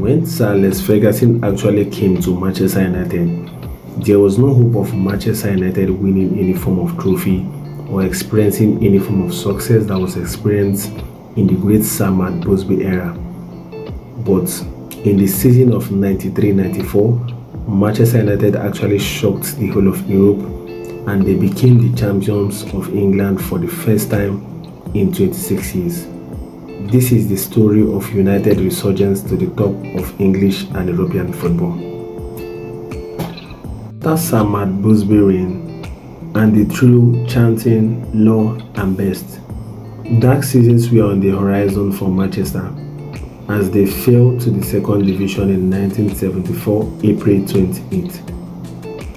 When Sir Alex Ferguson actually came to Manchester United, there was no hope of Manchester United winning any form of trophy or experiencing any form of success that was experienced in the great Sir Matt Busby era. But in the season of 93-94, Manchester United actually shocked the whole of Europe and they became the champions of England for the first time in 26 years. This is the story of United resurgence to the top of English and European football. After Sir Matt Busby reign and the trio chanting "Law and Best," dark seasons were on the horizon for Manchester as they fell to the second division in 1974 April 28.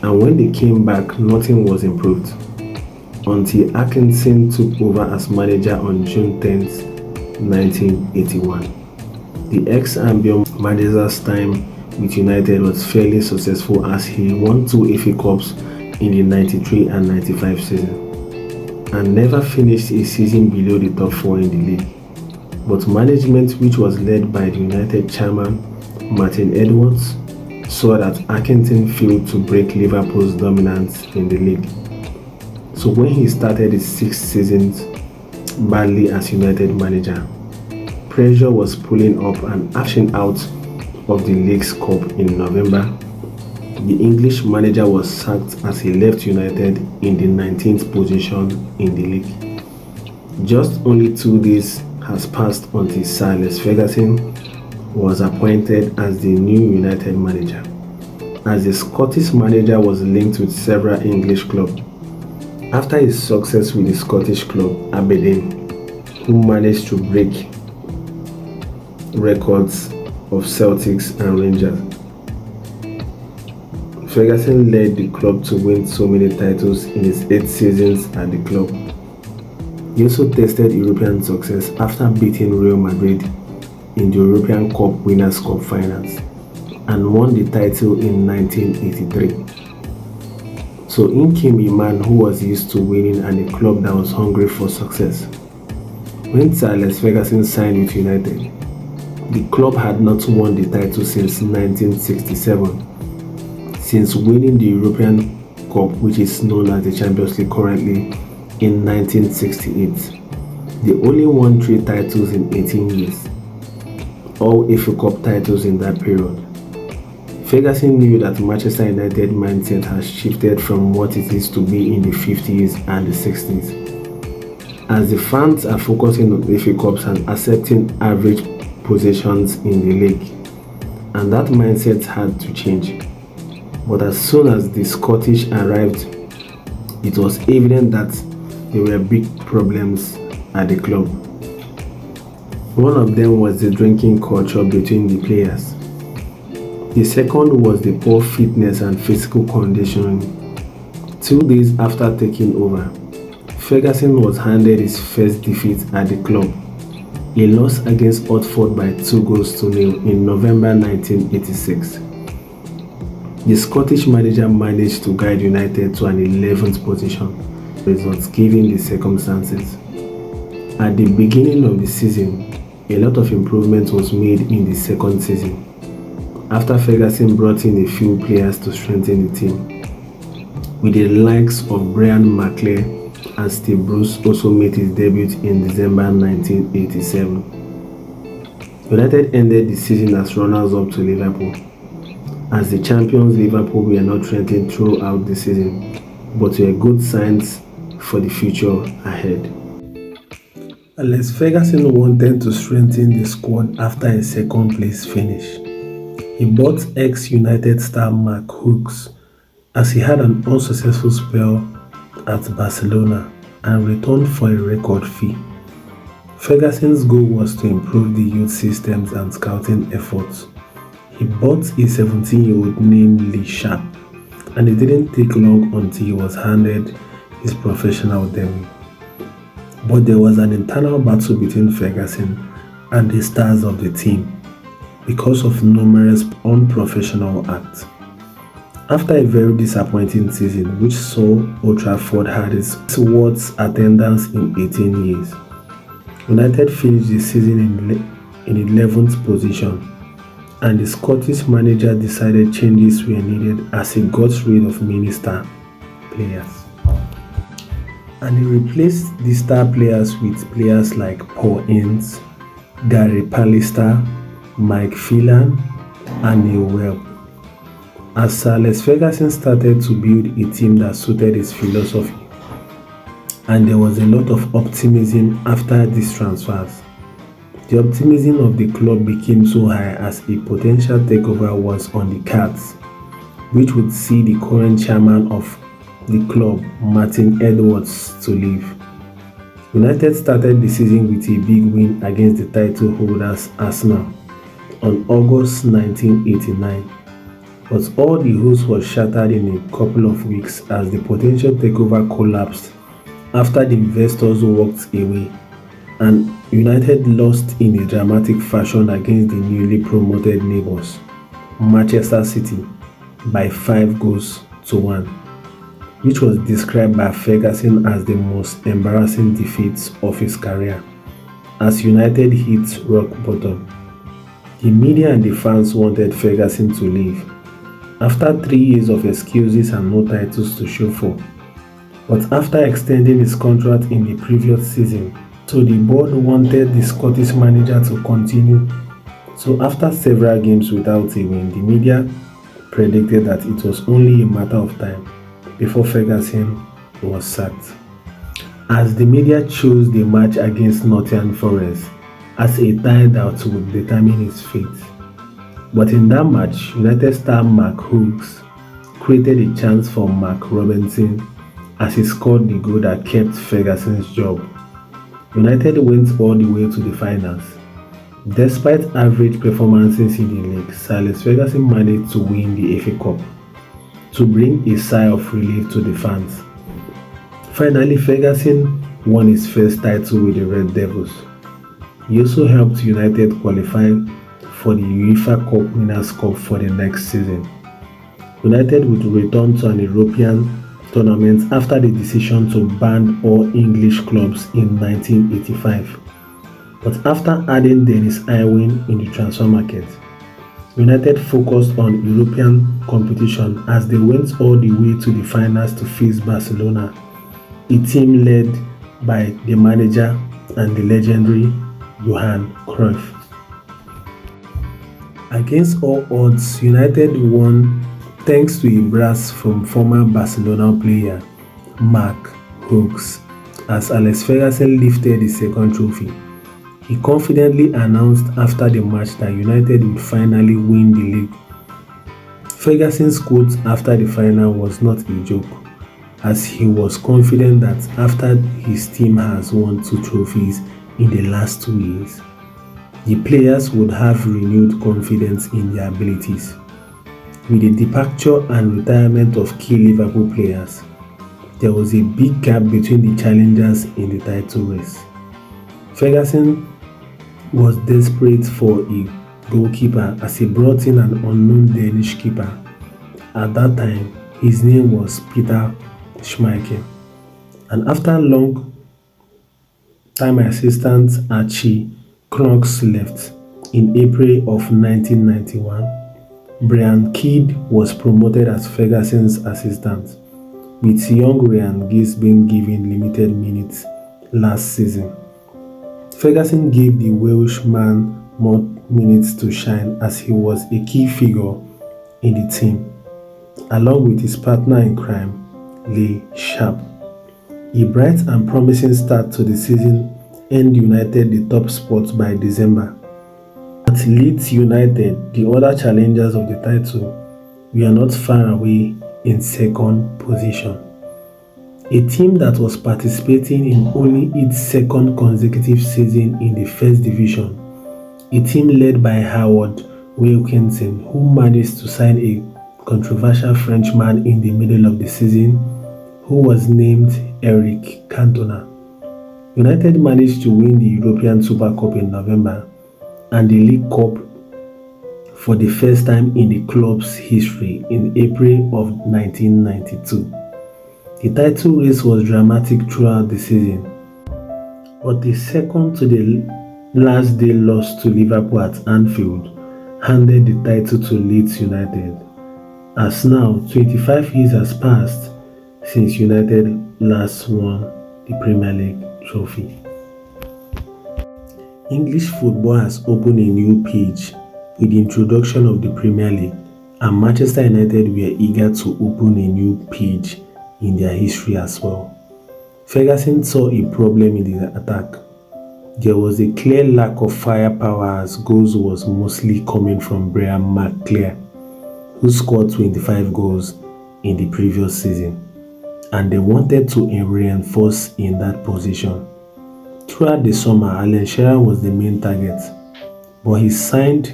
And when they came back, nothing was improved until Atkinson took over as manager on June 10th, 1981. The ex-Albion manager's time with United was fairly successful as he won 2 FA Cups in the 93 and 95 season and never finished a season below the top 4 in the league. But management, which was led by the United chairman Martin Edwards, saw that Atkinson failed to break Liverpool's dominance in the league. So when he started his 6 seasons badly as United manager, pressure was pulling up and action out of the League's Cup in November. The English manager was sacked as he left United in the 19th position in the league. Just only 2 days has passed until Sir Alex Ferguson was appointed as the new United manager, as the Scottish manager was linked with several English clubs. After his success with the Scottish club Aberdeen, who managed to break records of Celtics and Rangers, Ferguson led the club to win so many titles in his 8 seasons at the club. He also tasted European success after beating Real Madrid in the European Cup Winners' Cup finals and won the title in 1983. So in came a man who was used to winning and a club that was hungry for success. When Sir Alex Ferguson signed with United, the club had not won the title since 1967, since winning the European Cup, which is known as the Champions League currently, in 1968. They only won 3 titles in 18 years, all FA Cup titles in that period. Ferguson knew that Manchester United mindset has shifted from what it used to be in the 50s and the 60s, as the fans are focusing on FA Cups and accepting average positions in the league, and that mindset had to change. But as soon as the Scottish arrived, it was evident that there were big problems at the club. One of them was the drinking culture between the players. The second was the poor fitness and physical conditioning. 2 days after taking over, Ferguson was handed his first defeat at the club, a loss against Watford by 2-0 in November 1986. The Scottish manager managed to guide United to an 11th position, results given the circumstances. At the beginning of the season, a lot of improvement was made in the second season, after Ferguson brought in a few players to strengthen the team, with the likes of Brian McClair and Steve Bruce also made his debut in December 1987. United ended the season as runners-up to Liverpool. As the champions, Liverpool were not trending throughout the season, but were good signs for the future ahead. Alex Ferguson wanted to strengthen the squad after a second place finish. He bought ex-United star Mark Hughes as he had an unsuccessful spell at Barcelona and returned for a record fee. Ferguson's goal was to improve the youth systems and scouting efforts. He bought a 17-year-old named Lee Sharp, and it didn't take long until he was handed his professional debut. But there was an internal battle between Ferguson and the stars of the team because of numerous unprofessional acts. After a very disappointing season which saw Old Trafford had its worst attendance in 18 years, United finished the season in 11th position and the Scottish manager decided changes were needed as he got rid of many star players. And he replaced the star players with players like Paul Ince, Gary Pallister, Mike Phelan, and Neil Webb. As Sir Alex Ferguson started to build a team that suited his philosophy, and there was a lot of optimism after these transfers. The optimism of the club became so high as a potential takeover was on the cards, which would see the current chairman of the club, Martin Edwards, to leave. United started the season with a big win against the title holders Arsenal on August 1989, but all the hopes was shattered in a couple of weeks as the potential takeover collapsed after the investors walked away, and United lost in a dramatic fashion against the newly promoted neighbours, Manchester City, by 5-1, which was described by Ferguson as the most embarrassing defeat of his career, as United hit rock bottom. The media and the fans wanted Ferguson to leave, after 3 years of excuses and no titles to show for. But after extending his contract in the previous season, so the board wanted the Scottish manager to continue. So after several games without a win, the media predicted that it was only a matter of time before Ferguson was sacked, as the media chose the match against Nottingham Forest as a tie that would determine his fate. But in that match, United star Mark Hughes created a chance for Mark Robinson as he scored the goal that kept Ferguson's job. United went all the way to the finals. Despite average performances in the league, Sir Alex Ferguson managed to win the FA Cup, to bring a sigh of relief to the fans. Finally, Ferguson won his first title with the Red Devils. He also helped United qualify for the UEFA Cup Winners' Cup for the next season. United would return to an European tournament after the decision to ban all English clubs in 1985. But after adding Dennis Irwin in the transfer market, United focused on European competition as they went all the way to the finals to face Barcelona, a team led by the manager and the legendary Johan Cruyff. Against all odds, United won thanks to a brass from former Barcelona player Mark Hughes, as Alex Ferguson lifted the second trophy. He confidently announced after the match that United would finally win the league. Ferguson's quote after the final was not a joke, as he was confident that after his team has won 2 trophies in the last 2 years, the players would have renewed confidence in their abilities. With the departure and retirement of key Liverpool players, there was a big gap between the challengers in the title race. Ferguson was desperate for a goalkeeper as he brought in an unknown Danish keeper. At that time, his name was Peter Schmeichel. And after long time assistant Archie Knox left in April of 1991, Brian Kidd was promoted as Ferguson's assistant, with young Ryan Giggs being given limited minutes last season. Ferguson gave the Welshman more minutes to shine as he was a key figure in the team, along with his partner in crime, Lee Sharp. A bright and promising start to the season earned United the top spot by December. At Leeds United, the other challengers of the title, were not far away in second position. A team that was participating in only its second consecutive season in the First Division, a team led by Howard Wilkinson, who managed to sign a controversial Frenchman in the middle of the season, who was named Eric Cantona. United managed to win the European Super Cup in November and the League Cup for the first time in the club's history in April of 1992. The title race was dramatic throughout the season, but the second to the last day loss to Liverpool at Anfield handed the title to Leeds United. As now 25 years has passed since United last won the Premier League trophy. English football has opened a new page with the introduction of the Premier League, and Manchester United were eager to open a new page in their history as well. Ferguson saw a problem in the attack. There was a clear lack of firepower as goals was mostly coming from Brian McClare, who scored 25 goals in the previous season, and they wanted to reinforce in that position. Throughout the summer, Alan Shearer was the main target, but he signed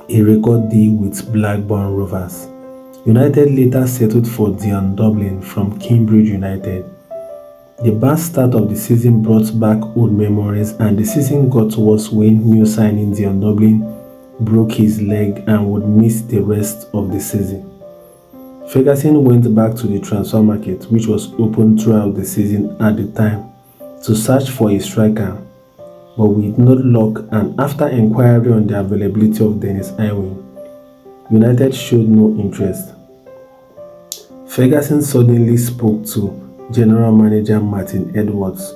a record deal with Blackburn Rovers. United later settled for Dion Dublin from Cambridge United. The bad start of the season brought back old memories, and the season got worse when new signing Dion Dublin broke his leg and would miss the rest of the season. Ferguson went back to the transfer market, which was open throughout the season at the time, to search for a striker, but with no luck, and after inquiry on the availability of Dennis Irwin, United showed no interest. Ferguson suddenly spoke to General Manager Martin Edwards,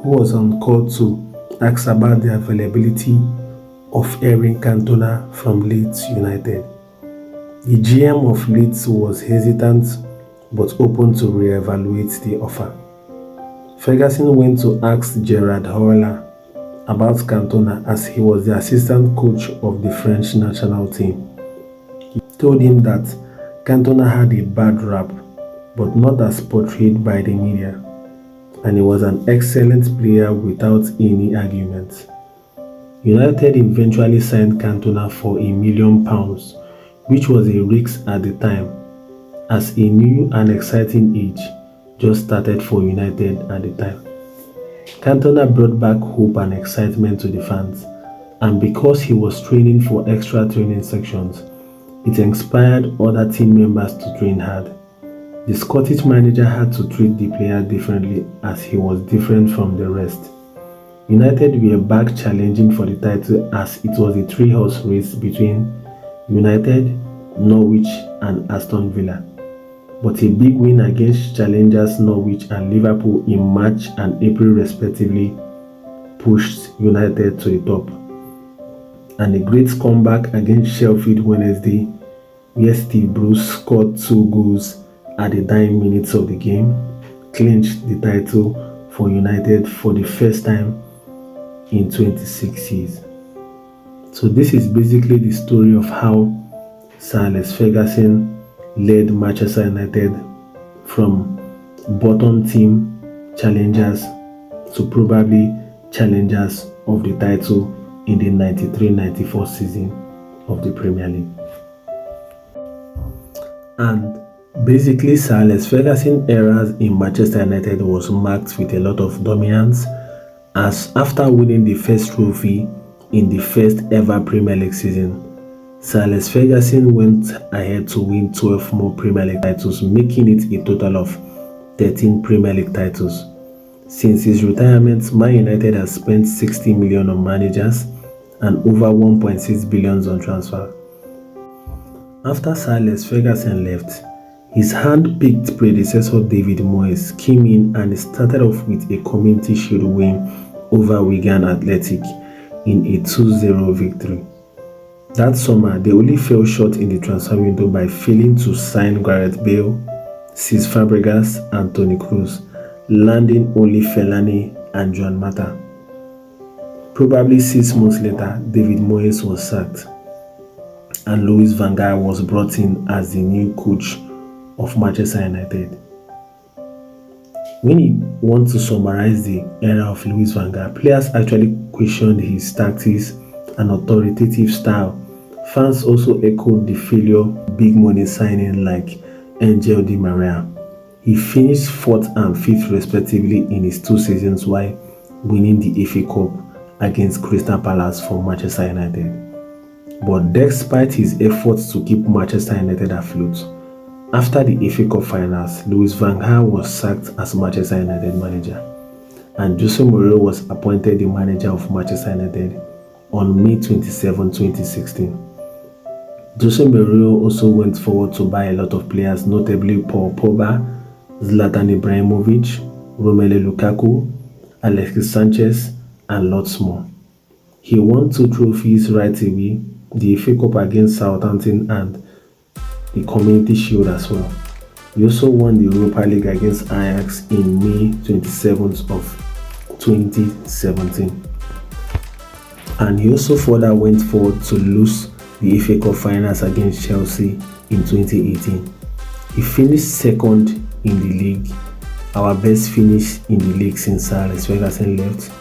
who was on call to ask about the availability of Eric Cantona from Leeds United. The GM of Leeds was hesitant but open to re-evaluate the offer. Ferguson went to ask Gerard Houllier about Cantona as he was the assistant coach of the French national team. He told him that Cantona had a bad rap, but not as portrayed by the media, and he was an excellent player without any arguments. United eventually signed Cantona for £1 million, which was a risk at the time, as a new and exciting age just started for United at the time. Cantona brought back hope and excitement to the fans, and because he was training for extra training sections, it inspired other team members to train hard. The Scottish manager had to treat the player differently as he was different from the rest. United were back challenging for the title as it was a three-horse race between United, Norwich and Aston Villa. But a big win against challengers Norwich and Liverpool in March and April respectively pushed United to the top. And a great comeback against Sheffield Wednesday, where Steve Bruce scored 2 goals at the dying minutes of the game, clinched the title for United for the first time in 26 years. So this is basically the story of how Sir Alex Ferguson led Manchester United from bottom team challengers to probably challengers of the title in the 93-94 season of the Premier League. And basically, Sir Alex Ferguson eras in Manchester United was marked with a lot of dominance, as after winning the first trophy in the first ever Premier League season, Sir Alex Ferguson went ahead to win 12 more Premier League titles, making it a total of 13 Premier League titles. Since his retirement, Man United has spent 60 million on managers and over 1.6 billion on transfer. After Sir Alex Ferguson left, his hand-picked predecessor David Moyes came in and started off with a Community Shield win over Wigan Athletic in a 2-0 victory. That summer, they only fell short in the transfer window by failing to sign Gareth Bale, Cesc Fabregas and Toni Kroos, landing only Fellaini and Juan Mata. Probably 6 months later, David Moyes was sacked, and Louis van Gaal was brought in as the new coach of Manchester United. When he wants to summarize the era of Louis van Gaal, players actually questioned his tactics and authoritative style. Fans also echoed the failure big money signing like Angel Di Maria. He finished 4th and 5th respectively in his 2 seasons while winning the FA Cup against Crystal Palace for Manchester United. But despite his efforts to keep Manchester United afloat, after the FA Cup finals, Louis van Gaal was sacked as Manchester United manager, and Jose Mourinho was appointed the manager of Manchester United on May 27, 2016. Jose Mourinho also went forward to buy a lot of players, notably Paul Pogba, Zlatan Ibrahimovic, Romelu Lukaku, Alexis Sanchez, and lots more. He won 2 trophies right away, the FA Cup against Southampton and the Community Shield as well. He also won the Europa League against Ajax in May 27th of 2017. And he also further went forward to lose the FA Cup finals against Chelsea in 2018. He finished second in the league, our best finish in the league since Sir Alex Ferguson left.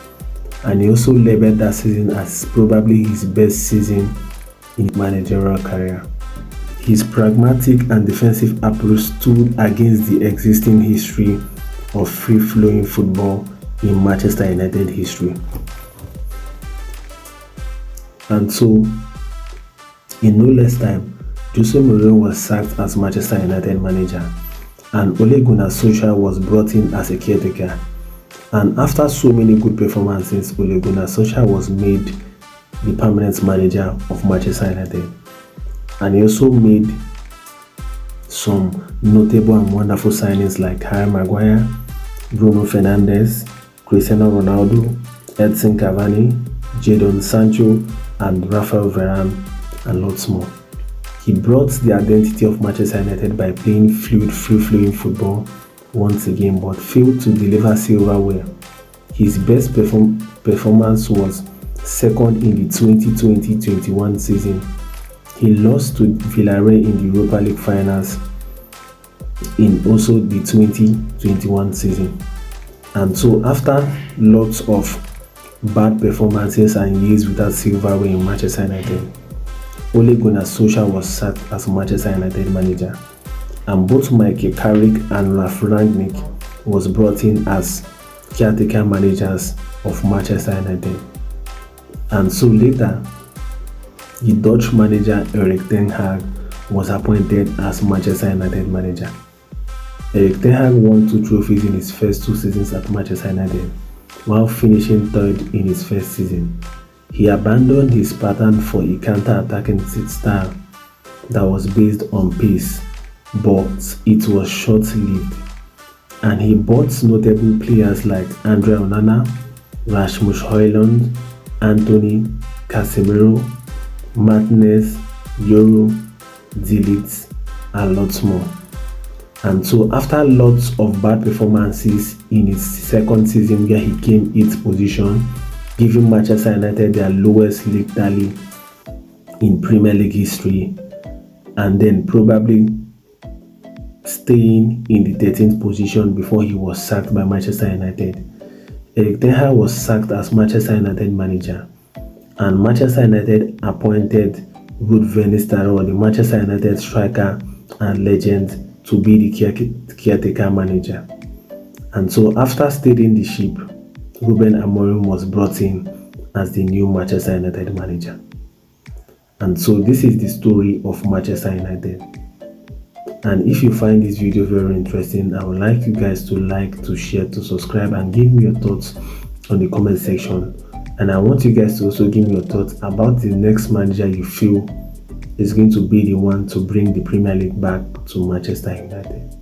And he also labeled that season as probably his best season in his managerial career. His pragmatic and defensive approach stood against the existing history of free-flowing football in Manchester United history. And so, in no less time, Jose Mourinho was sacked as Manchester United manager, and Ole Gunnar Solskjaer was brought in as a caretaker. And after so many good performances, Ole Gunnar Solskjaer was made the permanent manager of Manchester United. And he also made some notable and wonderful signings like Harry Maguire, Bruno Fernandes, Cristiano Ronaldo, Edson Cavani, Jadon Sancho, and Rafael Varane, and lots more. He brought the identity of Manchester United by playing fluid, free-flowing football once again, but failed to deliver silverware. His best performance was second in the 2020-21 season. He lost to Villarreal in the Europa League finals in also the 2021 season. And so after lots of bad performances and years without silverware in Manchester United, Ole Gunnar Solskjaer was sacked as Manchester United manager, and both Michael Carrick and Ralf Rangnick was brought in as caretaker managers of Manchester United. And so later, the Dutch manager Eric Ten Hag was appointed as Manchester United manager. Eric Ten Hag won 2 trophies in his first 2 seasons at Manchester United, while finishing 3rd in his first season. He abandoned his pattern for a counter-attacking style that was based on pace, but it was short-lived. And he bought notable players like Andre Onana, Rasmus Højlund, Anthony, Casemiro, Martinez, Euro, De Ligt, and lots more. And so after lots of bad performances in his second season where he came 8th position, giving Manchester United their lowest league tally in Premier League history, and then probably staying in the 13th position before he was sacked by Manchester United. Eric Ten Hag was sacked as Manchester United manager, and Manchester United appointed Ruud van Nistelrooy, the Manchester United striker and legend, to be the caretaker manager. And so after steadying the ship, Ruben Amorim was brought in as the new Manchester United manager. And so this is the story of Manchester United. And if you find this video very interesting, I would like you guys to like, to share, to subscribe, and give me your thoughts on the comment section. And I want you guys to also give me your thoughts about the next manager you feel is going to be the one to bring the Premier League back to Manchester United.